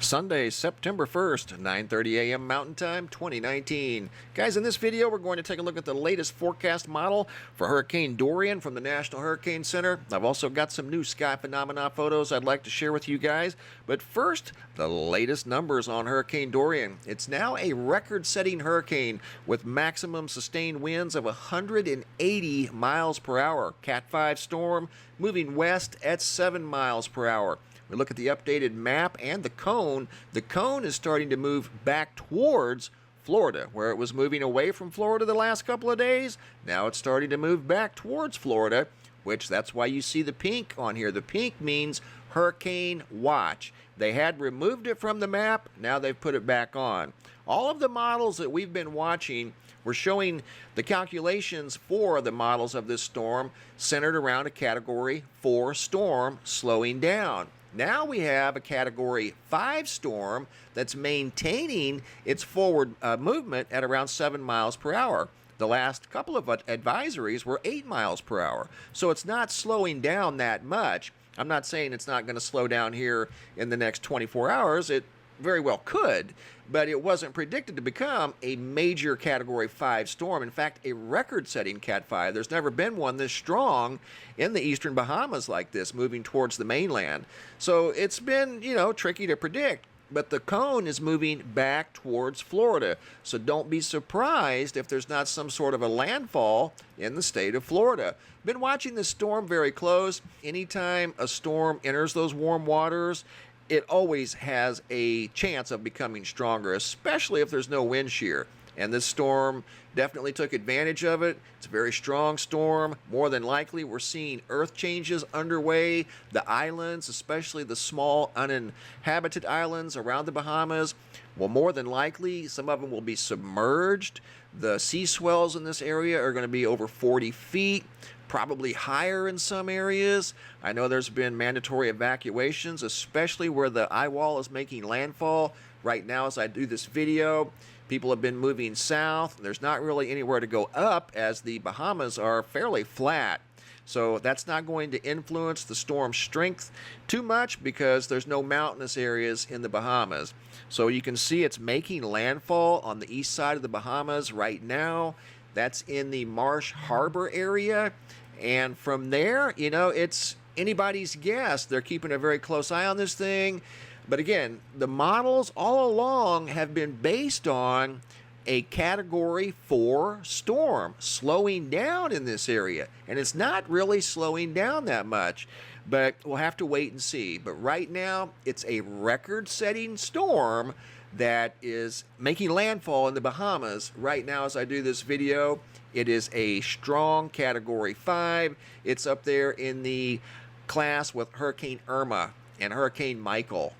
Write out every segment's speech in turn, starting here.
Sunday, September 1st, 9:30 a.m. Mountain Time, 2019. Guys, in this video, we're going to take a look at the latest forecast model for Hurricane Dorian from the National Hurricane Center. I've also got some new sky phenomena photos I'd like to share with you guys. But first, the latest numbers on Hurricane Dorian. It's now a record-setting hurricane with maximum sustained winds of 180 miles per hour. Cat 5 storm moving west at 7 miles per hour. We look at the updated map and the cone. The cone is starting to move back towards Florida, where it was moving away from Florida the last couple of days. Now it's starting to move back towards Florida, which that's why you see the pink on here. The pink means hurricane watch. They had removed it from the map. Now they've put it back on. All of the models that we've been watching were showing the calculations for the models of this storm centered around a Category 4 storm slowing down. Now we have a Category 5 storm that's maintaining its forward movement at around 7 miles per hour. The last couple of advisories were 8 miles per hour. So it's not slowing down that much. I'm not saying it's not going to slow down here in the next 24 hours. It very well could, but it wasn't predicted to become a major Category 5 storm. In fact, a record-setting Cat 5. There's never been one this strong in the eastern Bahamas like this, moving towards the mainland. So it's been, tricky to predict. But the cone is moving back towards Florida. So don't be surprised if there's not some sort of a landfall in the state of Florida. Been watching this storm very close. Anytime a storm enters those warm waters, it always has a chance of becoming stronger, especially if there's no wind shear. And this storm definitely took advantage of it. It's a very strong storm. More than likely, we're seeing earth changes underway. The islands, especially the small uninhabited islands around the Bahamas, well, more than likely, some of them will be submerged. The sea swells in this area are going to be over 40 feet. Probably higher in some areas. I know there's been mandatory evacuations, especially where the eye wall is making landfall. Right now, as I do this video, people have been moving south. There's not really anywhere to go up as the Bahamas are fairly flat. So that's not going to influence the storm's strength too much because there's no mountainous areas in the Bahamas. So you can see it's making landfall on the east side of the Bahamas right now. That's in the Marsh Harbor area. And from there, it's anybody's guess. They're keeping a very close eye on this thing. But again, the models all along have been based on a Category 4 storm slowing down in this area. And it's not really slowing down that much. But we'll have to wait and see. But right now, it's a record-setting storm that is making landfall in the Bahamas. Right now, as I do this video, it is a strong Category 5. It's up there in the class with Hurricane Irma and Hurricane Michael.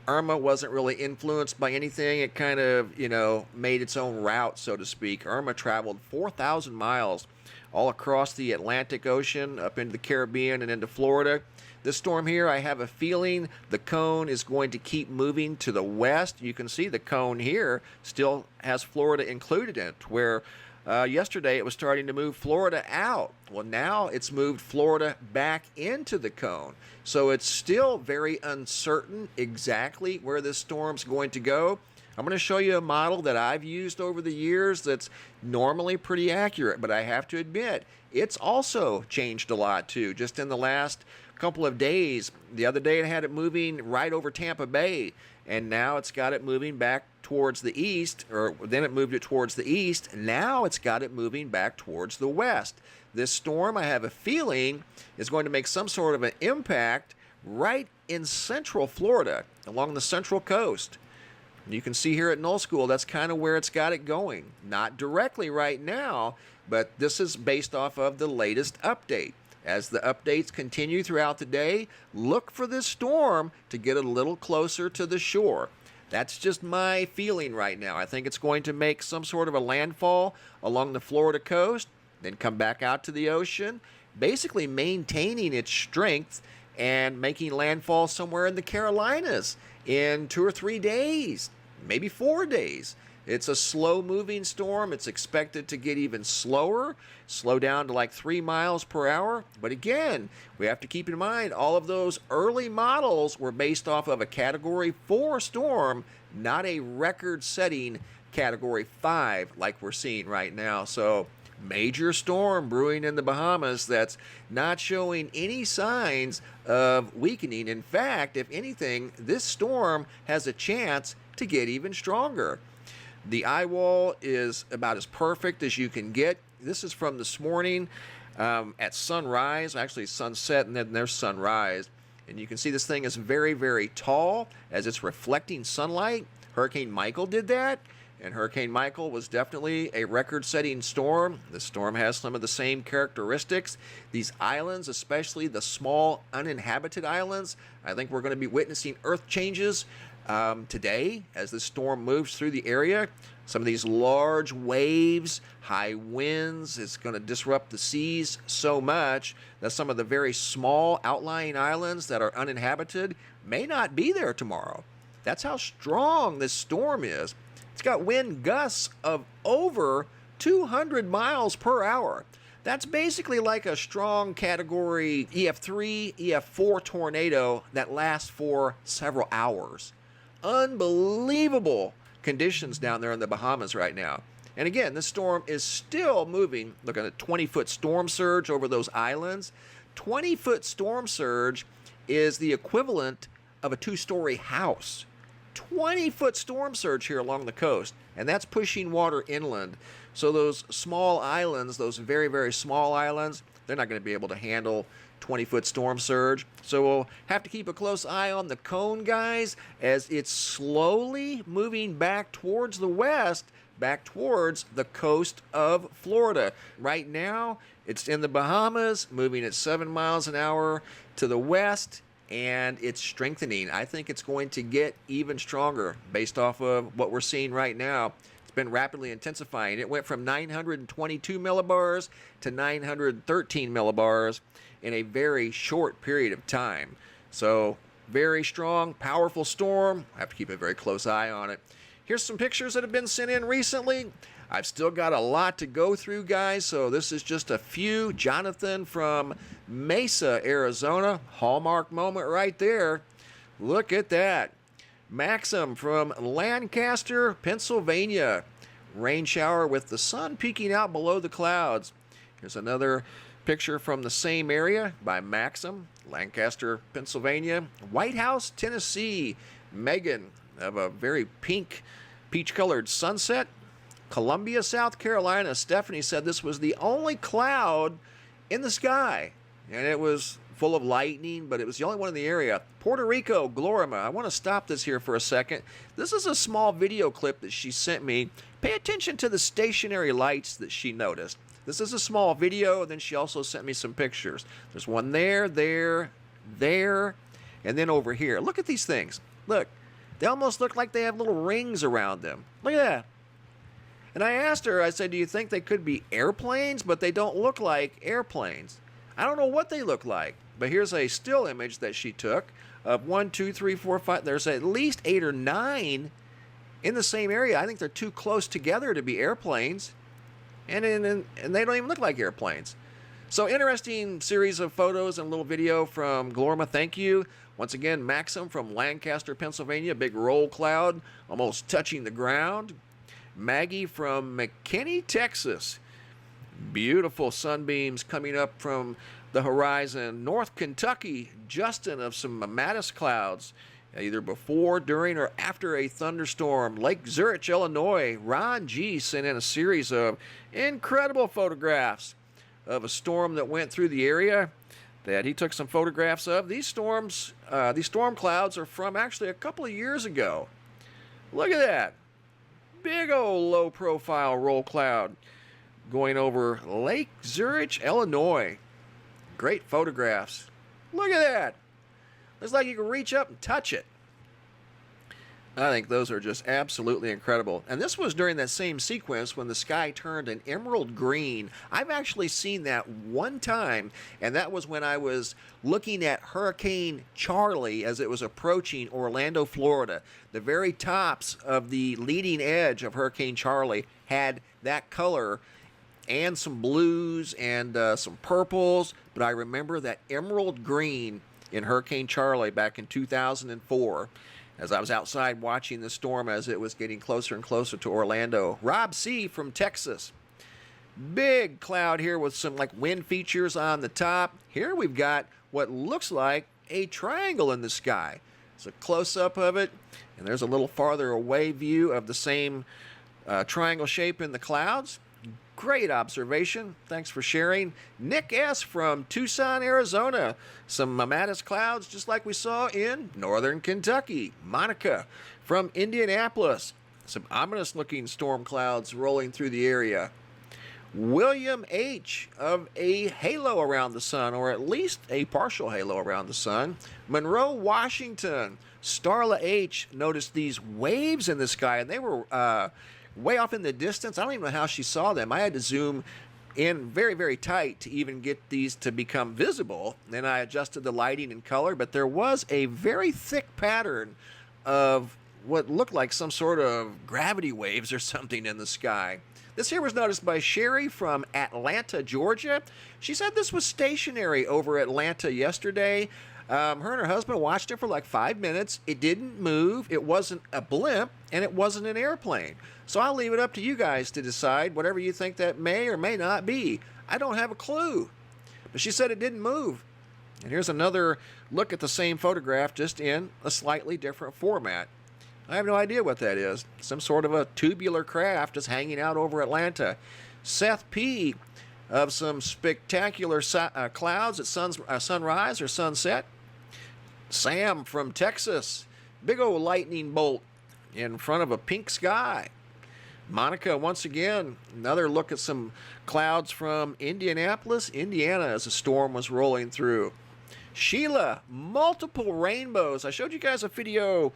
Irma wasn't really influenced by anything. It kind of, made its own route, so to speak. Irma traveled 4,000 miles all across the Atlantic Ocean, up into the Caribbean and into Florida. This storm here, I have a feeling the cone is going to keep moving to the west. You can see the cone here still has Florida included in it, where yesterday it was starting to move Florida out. Well, now it's moved Florida back into the cone. So it's still very uncertain exactly where this storm's going to go. I'm going to show you a model that I've used over the years that's normally pretty accurate, but I have to admit, it's also changed a lot too. Just in the last couple of days, the other day it had it moving right over Tampa Bay, and now it's got it moving back towards the east, or then it moved it towards the east, and now it's got it moving back towards the west. This storm, I have a feeling, is going to make some sort of an impact right in central Florida, along the central coast. You can see here at Null School, that's kind of where it's got it going. Not directly right now, but this is based off of the latest update. As the updates continue throughout the day, look for this storm to get a little closer to the shore. That's just my feeling right now. I think it's going to make some sort of a landfall along the Florida coast, then come back out to the ocean, basically maintaining its strength and making landfall somewhere in the Carolinas in 2 or 3 days, maybe 4 days. It's a slow-moving storm. It's expected to get even slower, slow down to like 3 miles per hour. But again, we have to keep in mind all of those early models were based off of a Category 4 storm, not a record-setting Category 5 like we're seeing right now. So major storm brewing in the Bahamas that's not showing any signs of weakening. In fact, if anything, this storm has a chance to get even stronger. The eye wall is about as perfect as you can get. This is from this morning at sunrise, actually sunset, and then there's sunrise. And you can see this thing is very, very tall as it's reflecting sunlight. Hurricane Michael did that. And Hurricane Michael was definitely a record-setting storm. The storm has some of the same characteristics. These islands, especially the small uninhabited islands, I think we're going to be witnessing earth changes today as the storm moves through the area. Some of these large waves, high winds, it's going to disrupt the seas so much that some of the very small outlying islands that are uninhabited may not be there tomorrow. That's how strong this storm is. It's got wind gusts of over 200 miles per hour. That's basically like a strong Category EF3, EF4 tornado that lasts for several hours. Unbelievable conditions down there in the Bahamas right now. And again, this storm is still moving. Look at a 20-foot storm surge over those islands. 20-foot storm surge is the equivalent of a 2-story house. 20-foot storm surge here along the coast, and that's pushing water inland. So those small islands, those very, very small islands, they're not going to be able to handle 20-foot storm surge. So we'll have to keep a close eye on the cone, guys, as it's slowly moving back towards the west, back towards the coast of Florida. Right now, it's in the Bahamas, moving at 7 miles an hour to the west, and it's strengthening. I think it's going to get even stronger based off of what we're seeing right now. It's been rapidly intensifying. It went from 922 millibars to 913 millibars in a very short period of time. So very strong, powerful storm. I have to keep a very close eye on it. Here's some pictures that have been sent in recently. I've still got a lot to go through, guys, so this is just a few. Jonathan from Mesa, Arizona. Hallmark moment right there. Look at that. Maxim from Lancaster, Pennsylvania. Rain shower with the sun peeking out below the clouds. Here's another picture from the same area by Maxim, Lancaster, Pennsylvania. White House, Tennessee. Megan of a very pink, peach-colored sunset. Columbia, South Carolina. Stephanie said this was the only cloud in the sky, and it was full of lightning, but it was the only one in the area. Puerto Rico, Glorima. I want to stop this here for a second. This is a small video clip that she sent me. Pay attention to the stationary lights that she noticed. This is a small video, and then she also sent me some pictures. There's one there, and then over here. Look at these things. Look, they almost look like they have little rings around them. Look at that. And I asked her, I said, do you think they could be airplanes? But they don't look like airplanes. I don't know what they look like. But here's a still image that she took of 1, 2, 3, 4, 5. There's at least 8 or 9 in the same area. I think they're too close together to be airplanes. And they don't even look like airplanes. So interesting series of photos and a little video from Glorima. Thank you. Once again, Maxim from Lancaster, Pennsylvania. Big roll cloud almost touching the ground. Maggie from McKinney, Texas. Beautiful sunbeams coming up from the horizon. North Kentucky, Justin of some mammatus clouds, either before, during, or after a thunderstorm. Lake Zurich, Illinois. Ron G. sent in a series of incredible photographs of a storm that went through the area that he took some photographs of. These storm clouds are from actually a couple of years ago. Look at that. Big old low-profile roll cloud going over Lake Zurich, Illinois. Great photographs. Look at that. Looks like you can reach up and touch it. I think those are just absolutely incredible. And this was during that same sequence when the sky turned an emerald green. I've actually seen that one time, and that was when I was looking at Hurricane Charlie as it was approaching Orlando, Florida. The very tops of the leading edge of Hurricane Charlie had that color and some blues and some purples, but I remember that emerald green in Hurricane Charlie back in 2004. As I was outside watching the storm as it was getting closer and closer to Orlando. Rob C. from Texas. Big cloud here with some like wind features on the top. Here we've got what looks like a triangle in the sky. It's a close-up of it, and there's a little farther away view of the same triangle shape in the clouds. Great observation. Thanks for sharing. Nick S. from Tucson, Arizona. Some mammatus clouds just like we saw in northern Kentucky. Monica from Indianapolis. Some ominous looking storm clouds rolling through the area. William H. of a halo around the sun, or at least a partial halo around the sun. Monroe, Washington. Starla H. noticed these waves in the sky, and they were way off in the distance. I don't even know how she saw them. I had to zoom in very, very tight to even get these to become visible. Then I adjusted the lighting and color, but there was a very thick pattern of what looked like some sort of gravity waves or something in the sky. This here was noticed by Sherry from Atlanta, Georgia. She said this was stationary over Atlanta yesterday. Her and her husband watched it for like 5 minutes. It didn't move. It wasn't a blimp, and it wasn't an airplane. So I'll leave it up to you guys to decide whatever you think that may or may not be. I don't have a clue. But she said it didn't move. And here's another look at the same photograph, just in a slightly different format. I have no idea what that is. Some sort of a tubular craft just hanging out over Atlanta. Seth P. of some spectacular clouds at sunrise or sunset. Sam from Texas. Big old lightning bolt in front of a pink sky. Monica, once again, another look at some clouds from Indianapolis, Indiana, as a storm was rolling through. Sheila, multiple rainbows. I showed you guys a picture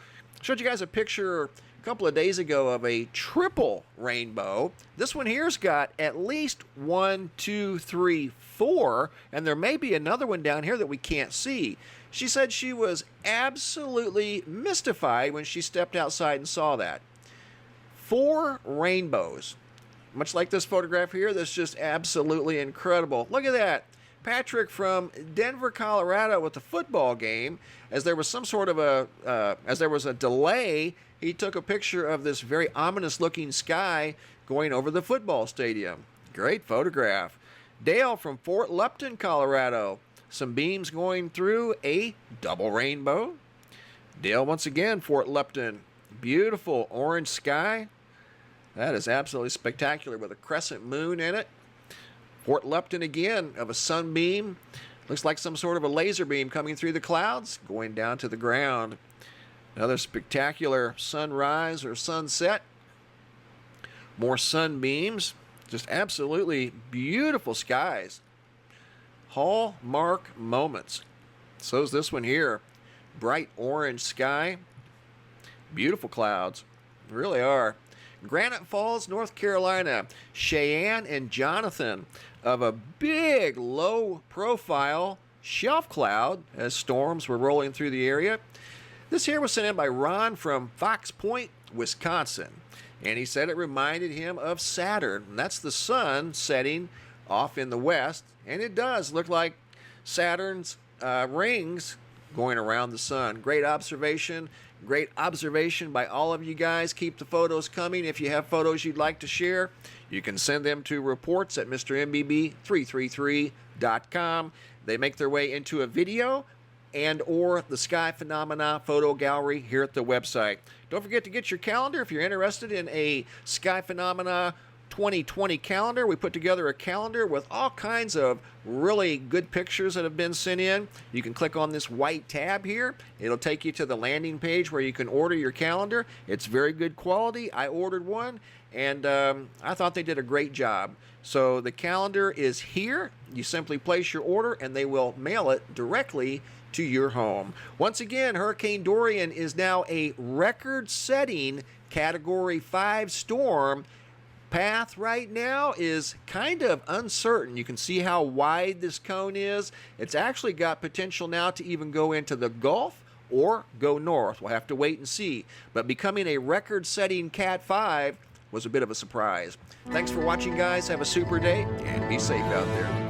a couple of days ago of a triple rainbow. This one here's got at least 1, 2, 3, 4, and there may be another one down here that we can't see. She said she was absolutely mystified when she stepped outside and saw that. 4 rainbows. Much like this photograph here, that's just absolutely incredible. Look at that. Patrick from Denver, Colorado with the football game. As there was some sort of a delay, he took a picture of this very ominous looking sky going over the football stadium. Great photograph. Dale from Fort Lupton, Colorado. Some beams going through a double rainbow. Dale, once again, Fort Lupton. Beautiful orange sky. That is absolutely spectacular with a crescent moon in it. Fort Lupton again of a sunbeam. Looks like some sort of a laser beam coming through the clouds, going down to the ground. Another spectacular sunrise or sunset. More sunbeams. Just absolutely beautiful skies. Hallmark moments. So's this one here. Bright orange sky. Beautiful clouds. Really are. Granite Falls, North Carolina. Cheyenne and Jonathan of a big low-profile shelf cloud as storms were rolling through the area. This here was sent in by Ron from Fox Point, Wisconsin. And he said it reminded him of Saturn. And that's the sun setting off in the west. And it does look like Saturn's rings going around the sun. Great observation. Great observation by all of you guys. Keep the photos coming. If you have photos you'd like to share, you can send them to reports at MrMBB333.com. They make their way into a video and or the Sky Phenomena photo gallery here at the website. Don't forget to get your calendar if you're interested in a Sky Phenomena 2020 calendar. We put together a calendar with all kinds of really good pictures that have been sent in. You can click on this white tab here. It'll take you to the landing page where you can order your calendar. It's very good quality. I ordered one, and I thought they did a great job. So the calendar is here. You simply place your order, and they will mail it directly to your home. Once again, Hurricane Dorian is now a record-setting Category 5 storm. Path right now is kind of uncertain. You can see how wide this cone is. It's actually got potential now to even go into the Gulf or go north. We'll have to wait and see. But becoming a record-setting Cat 5 was a bit of a surprise. Thanks for watching, guys. Have a super day and be safe out there.